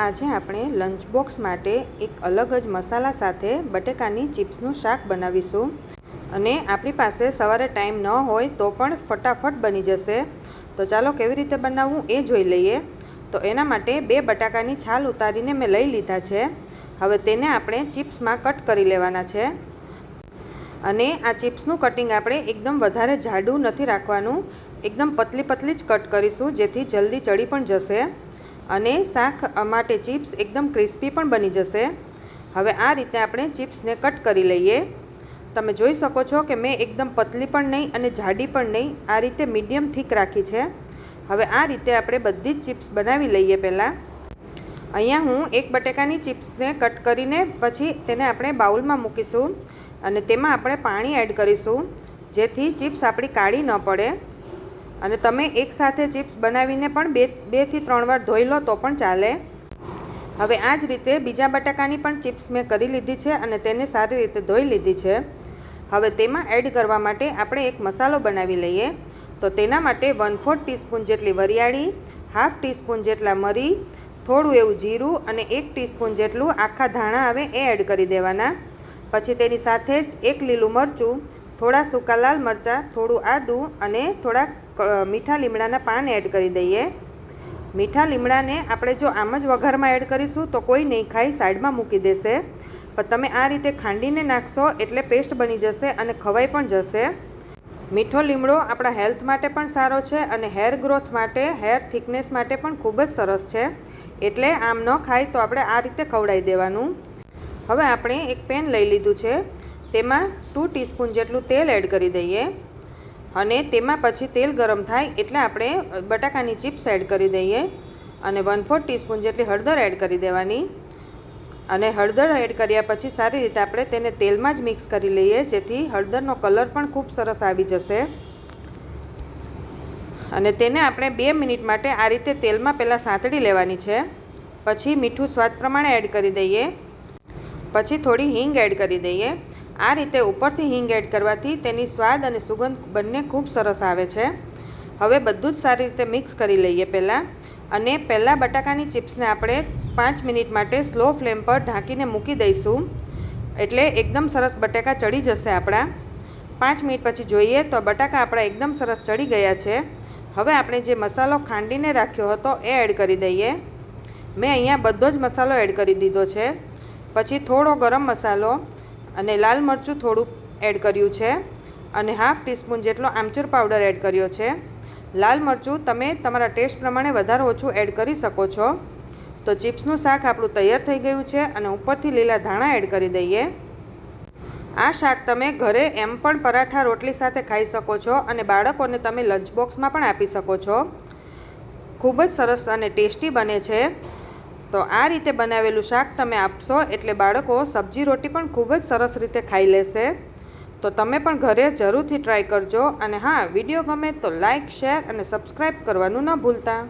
આજે આપણે lunch box માટે એક અલગ જ મસાલા સાથે બટેકાની ચિપ્સનું શાક બનાવીશું અને આપણી પાસે સવારે ટાઈમ ન હોય તો પણ ફટાફટ બની જશે। તો ચાલો કેવી રીતે બનાવવું એ જોઈ લઈએ। તો એના માટે 2 બટાકાની છાલ ઉતારીને મેં લઈ લીધા છે। હવે તેને આપણે ચિપ્સમાં કટ કરી લેવાના છે અને આ ચિપ્સનું કટિંગ આપણે એકદમ વધારે જાડું નથી રાખવાનું, એકદમ પતલી પતલી જ કટ કરીશું જેથી જલ્દી ચડી પણ જશે અને શાક માટે ચિપ્સ એકદમ ક્રિસ્પી પણ બની જશે। હવે આ રીતે આપણે ચિપ્સને કટ કરી લઈએ। તમે જોઈ શકો છો કે મેં એકદમ પતલી પણ નહીં અને જાડી પણ નહીં, આ રીતે મીડિયમ થીક રાખી છે। હવે આ રીતે આપણે બધી જ ચિપ્સ બનાવી લઈએ। પહેલાં અહીંયા હું એક બટેકાની ચિપ્સને કટ કરીને પછી તેને આપણે બાઉલમાં મૂકીશું અને તેમાં આપણે પાણી એડ કરીશું જેથી ચિપ્સ આપણી કાળી ન પડે। અને તમે એકસાથે ચિપ્સ બનાવીને પણ 2 થી 3 વાર ધોઈ લો તો પણ ચાલે। હવે આ જ રીતે બીજા બટાકાની પણ ચિપ્સ મેં કરી લીધી છે અને તેને સારી રીતે ધોઈ લીધી છે। હવે તેમાં એડ કરવા માટે આપણે એક મસાલો બનાવી લઈએ। તો તેના માટે 1/4 ટીસ્પૂન જેટલી વરિયાળી, હાફ ટીસ્પૂન જેટલા મરી, થોડું એવું જીરું અને 1 ટીસ્પૂન જેટલું આખા ધાણા આવે એ એડ કરી દેવાના। પછી તેની સાથે જ 1 લીલું મરચું, થોડા સૂકા લાલ મરચાં, થોડું આદું અને થોડા મીઠા લીમડાના પાન એડ કરી દઈએ। મીઠા લીમડાને આપણે જો આમ જ વઘારમાં એડ કરીશું તો કોઈ નહીં ખાઈ, સાઈડમાં મૂકી દેશે, પણ તમે આ રીતે ખાંડીને નાખશો એટલે પેસ્ટ બની જશે અને ખવાઈ પણ જશે। મીઠો લીમડો આપણા હેલ્થ માટે પણ સારો છે અને હેર ગ્રોથ માટે, હેર થિકનેસ માટે પણ ખૂબ જ સરસ છે, એટલે આમ ન ખાય તો આપણે આ રીતે ખવડાવી દેવાનું। હવે આપણે એક પેન લઈ લીધું છે, તેમાં 2 ટીસ્પૂન જેટલું તેલ એડ કરી દઈએ અને તેમાં પછી તેલ ગરમ થાય એટલે આપણે બટાકાની ચિપ્સ એડ કરી દઈએ અને 1/4 ટીસ્પૂન જેટલી હળદર એડ કરી દેવાની। અને હળદર એડ કર્યા પછી સારી રીતે આપણે તેને તેલમાં જ મિક્સ કરી લઈએ જેથી હળદરનો કલર પણ ખૂબ સરસ આવી જશે। અને તેને આપણે 2 મિનિટ માટે આ રીતે તેલમાં પહેલાં સાંતળી લેવાની છે। પછી મીઠું સ્વાદ પ્રમાણે એડ કરી દઈએ, પછી થોડી હિંગ એડ કરી દઈએ। આ રીતે ઉપરથી હિંગ એડ કરવાથી તેની સ્વાદ અને સુગંધ બંને ખૂબ સરસ આવે છે। હવે બધું જ સારી રીતે મિક્સ કરી લઈએ પહેલાં, અને પહેલાં બટાકાની ચિપ્સને આપણે 5 મિનિટ માટે સ્લો ફ્લેમ પર ઢાંકીને મૂકી દઈશું એટલે એકદમ સરસ બટાકા ચડી જશે આપણા। 5 મિનિટ પછી જોઈએ તો બટાકા આપણા એકદમ સરસ ચડી ગયા છે। હવે આપણે જે મસાલો ખાંડીને રાખ્યો હતો એ એડ કરી દઈએ। મેં અહીંયા બધો જ મસાલો એડ કરી દીધો છે। પછી થોડો ગરમ મસાલો અને લાલ મરચું થોડું એડ કર્યું છે અને હાફ ટીસ્પૂન જેટલો આમચૂર પાવડર એડ કર્યો છે। લાલ મરચું તમે તમારા ટેસ્ટ પ્રમાણે વધારે ઓછું એડ કરી શકો છો। તો ચિપ્સનું શાક આપણું તૈયાર થઈ ગયું છે અને ઉપરથી લીલા ધાણા એડ કરી દઈએ। આ શાક તમે ઘરે એમ પણ પરાઠા રોટલી સાથે ખાઈ શકો છો અને બાળકોને તમે લંચ બોક્સમાં પણ આપી શકો છો। ખૂબ જ સરસ અને ટેસ્ટી બને છે। તો આ રીતે બનાવેલું શાક તમે આપશો એટલે બાળકો સબ્જી રોટી પણ ખૂબ જ સરસ રીતે ખાઈ લેશે। તો તમે પણ ઘરે જરૂરથી ટ્રાય કરજો અને હા, વિડીયો ગમે તો લાઇક, શેર અને સબસ્ક્રાઈબ કરવાનું ન ભૂલતા।